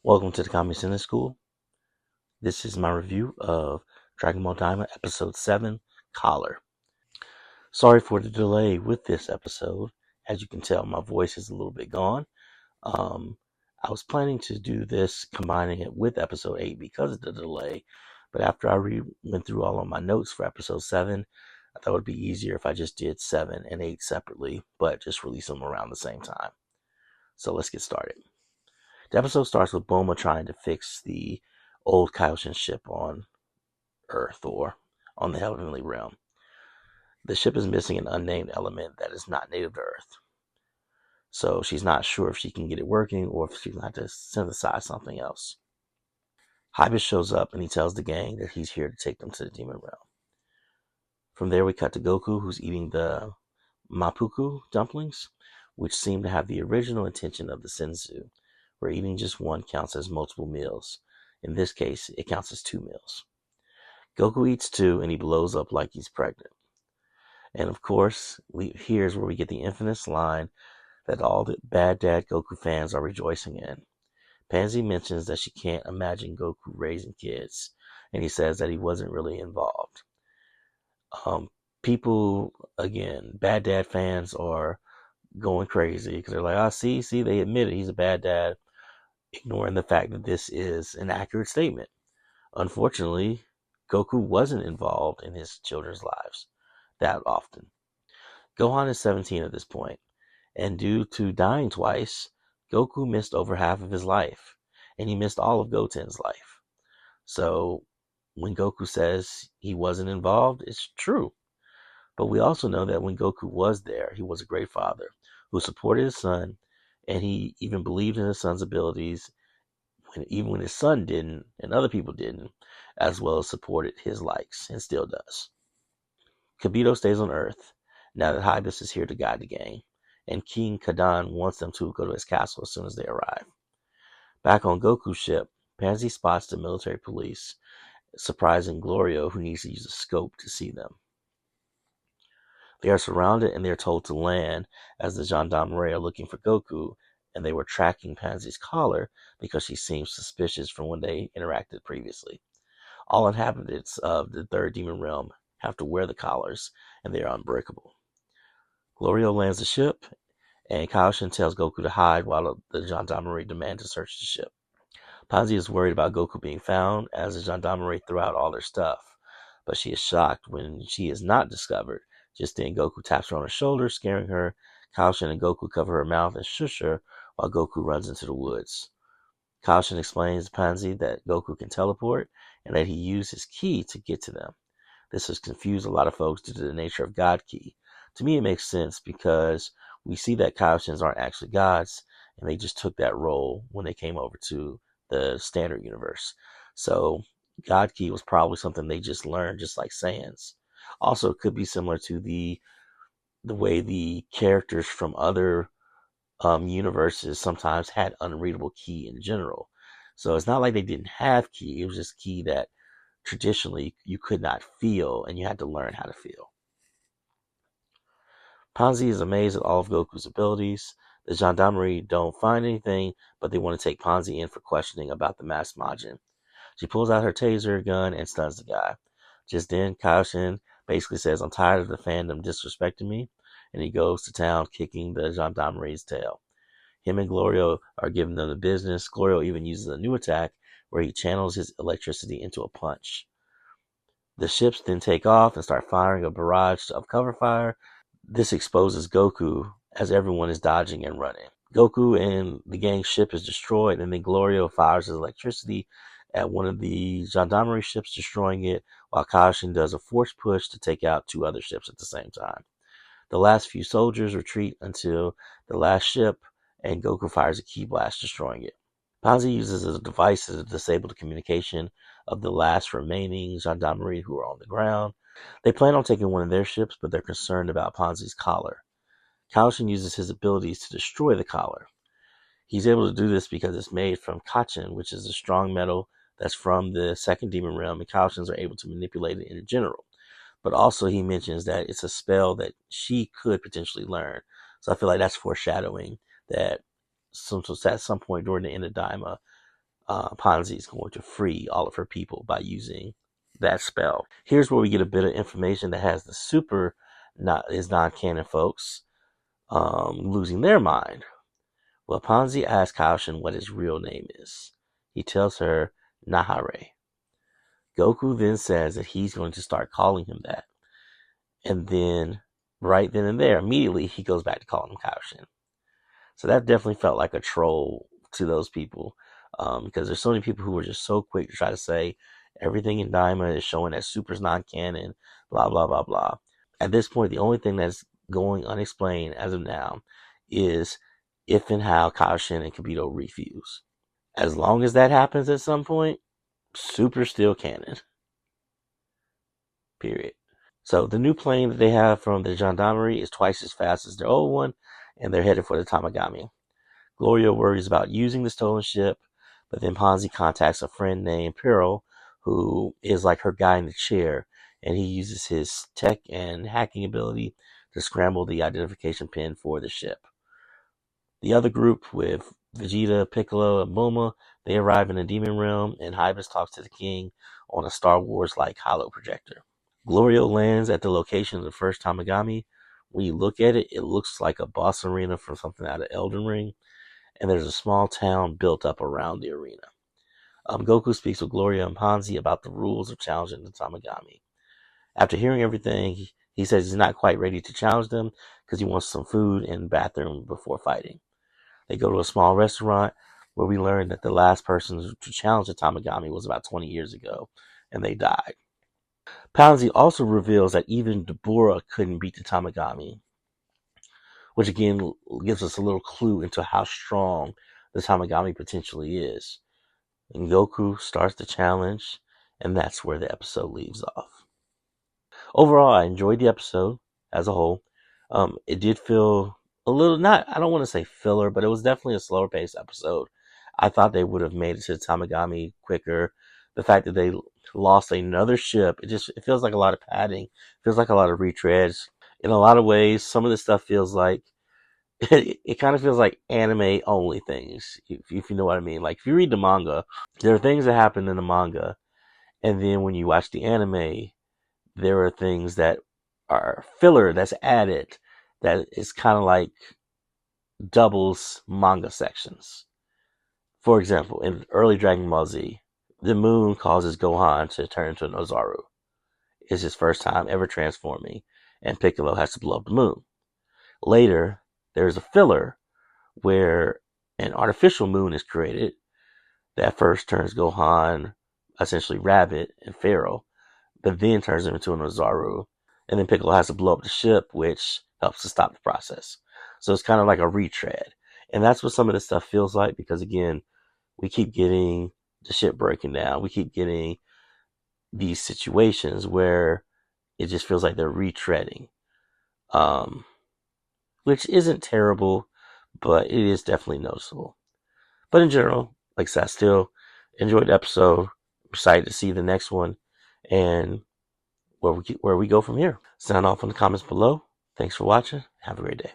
Welcome to the KameSennin School. This is my review of Dragon Ball Daima Episode 7, Collar. Sorry for the delay with this episode. As you can tell, my voice is a little bit gone. Um, I was planning to do this combining it with Episode 8 because of the delay, but after I went through all of my notes for Episode 7, I thought it would be easier if I just did 7 and 8 separately, but just release them around the same time. So let's get started. The episode starts with Bulma trying to fix the old Kaioshin ship on Earth or on the Heavenly Realm. The ship is missing an unnamed element that is not native to Earth. So she's not sure if she can get it working or if she's going to have to synthesize something else. Hybis shows up and he tells the gang that he's here to take them to the Demon Realm. From there we cut to Goku, who's eating the Mapuku dumplings, which seem to have the original intention of the Senzu, where eating just one counts as multiple meals. In this case, it counts as 2 meals. Goku eats 2 and he blows up like he's pregnant. And of course, here's where we get the infamous line that all the Bad Dad Goku fans are rejoicing in. Pansy mentions that she can't imagine Goku raising kids, and he says that he wasn't really involved. People, again, Bad Dad fans are going crazy because they're like, see, they admit it, he's a bad dad, ignoring the fact that this is an accurate statement. Unfortunately, Goku wasn't involved in his children's lives that often. Gohan is 17 at this point, and due to dying twice, Goku missed over half of his life, and he missed all of Goten's life. So when Goku says he wasn't involved, it's true. But we also know that when Goku was there, he was a great father who supported his son, and he even believed in his son's abilities, even when his son didn't and other people didn't, as well as supported his likes and still does. Kibito stays on Earth now that Hybis is here to guide the gang, and King Kadan wants them to go to his castle as soon as they arrive. Back on Goku's ship, Pansy spots the military police, surprising Glorio, who needs to use a scope to see them. They are surrounded and they are told to land as the gendarmerie are looking for Goku, and they were tracking Pansy's collar because she seems suspicious from when they interacted previously. All inhabitants of the third demon realm have to wear the collars, and they are unbreakable. Glorio lands the ship, and Kaioshin tells Goku to hide while the gendarmerie demand to search the ship. Pansy is worried about Goku being found as the gendarmerie throw out all their stuff, but she is shocked when she is not discovered. Just then, Goku taps her on her shoulder, scaring her. Kaioshin and Goku cover her mouth and shush her while Goku runs into the woods. Kaioshin explains to Pansy that Goku can teleport and that he used his ki to get to them. This has confused a lot of folks due to the nature of God Ki. To me, it makes sense because we see that Kaioshins aren't actually gods, and they just took that role when they came over to the standard universe. So God Ki was probably something they just learned, just like Saiyans. Also, it could be similar to the way the characters from other universes sometimes had unreadable ki in general. So it's not like they didn't have ki. It was just ki that traditionally you could not feel, and you had to learn how to feel. Pansy is amazed at all of Goku's abilities. The gendarmerie don't find anything, but they want to take Pansy in for questioning about the masked Majin. She pulls out her taser gun and stuns the guy. Just then, Kaioshin basically says, "I'm tired of the fandom disrespecting me," and he goes to town kicking the gendarmerie's tail. Him and Glorio are giving them the business. Glorio even uses a new attack where he channels his electricity into a punch. The ships then take off and start firing a barrage of cover fire. This exposes Goku as everyone is dodging and running. Goku and the gang's ship is destroyed, and then Glorio fires his electricity at one of the gendarmerie ships, destroying it, while Kaioshin does a force push to take out 2 other ships at the same time. The last few soldiers retreat until the last ship, and Goku fires a ki blast, destroying it. Pansy uses a device to disable the communication of the last remaining gendarmerie who are on the ground. They plan on taking one of their ships, but they're concerned about Pansy's collar. Kaioshin uses his abilities to destroy the collar. He's able to do this because it's made from Kachin, which is a strong metal that's from the second demon realm, and Kaioshins are able to manipulate it in general. But also he mentions that it's a spell that she could potentially learn. So I feel like that's foreshadowing that at some point during the end of Daima, Ponzi is going to free all of her people by using that spell. Here's where we get a bit of information that has the super is non-canon folks losing their mind. Well, Ponzi asks Kaoshin what his real name is. He tells her Nahare. Goku then says that he's going to start calling him that. And then, right then and there, immediately, he goes back to calling him Kaoshin. So that definitely felt like a troll to those people, because there's so many people who were just so quick to try to say everything in Daima is showing that Super's non-canon, blah, blah, blah, blah. At this point, the only thing that's going unexplained as of now is if and how Kaoshin and Kibito refuse. As long as that happens at some point, Super's still canon. Period. So the new plane that they have from the gendarmerie is twice as fast as their old one, and they're headed for the Tamagami. Gloria worries about using the stolen ship, but then Ponzi contacts a friend named Pearl, who is like her guy in the chair, and he uses his tech and hacking ability to scramble the identification pin for the ship. The other group, with Vegeta, Piccolo, and Bulma, they arrive in the Demon Realm, and Hybris talks to the king on a Star Wars-like holo projector. Gloria lands at the location of the first Tamagami. When you look at it, it looks like a boss arena from something out of Elden Ring, and there's a small town built up around the arena. Goku speaks with Gloria and Ponzi about the rules of challenging the Tamagami. After hearing everything, he says he's not quite ready to challenge them because he wants some food and bathroom before fighting. They go to a small restaurant where we learn that the last person to challenge the Tamagami was about 20 years ago, and they died. Ponzi also reveals that even Deborah couldn't beat the Tamagami, which again gives us a little clue into how strong the Tamagami potentially is. And Goku starts the challenge, and that's where the episode leaves off. Overall, I enjoyed the episode as a whole. It did feel a little, I don't want to say filler, but it was definitely a slower paced episode. I thought they would have made it to the Tamagami quicker. The fact that they lost another ship, it feels like a lot of padding. It feels like a lot of retreads. In a lot of ways, some of this stuff feels like, it kind of feels like anime only things, if you know what I mean. Like, if you read the manga, there are things that happen in the manga, and then when you watch the anime, there are things that are filler that's added that is kind of like doubles manga sections. For example, in early Dragon Ball Z, the moon causes Gohan to turn into an Ozaru. It's his first time ever transforming, and Piccolo has to blow up the moon. Later, there's a filler where an artificial moon is created that first turns Gohan essentially rabbit and feral, but then turns him into an Ozaru, and then Piccolo has to blow up the ship, which helps to stop the process. So it's kind of like a retread, and that's what some of this stuff feels like, because again, we keep getting the ship breaking down. We keep getting these situations where it just feels like they're retreading, which isn't terrible, but it is definitely noticeable. But in general, like I said, I still enjoyed the episode. I'm excited to see the next one and where we go from here. Sign off in the comments below. Thanks for watching. Have a great day.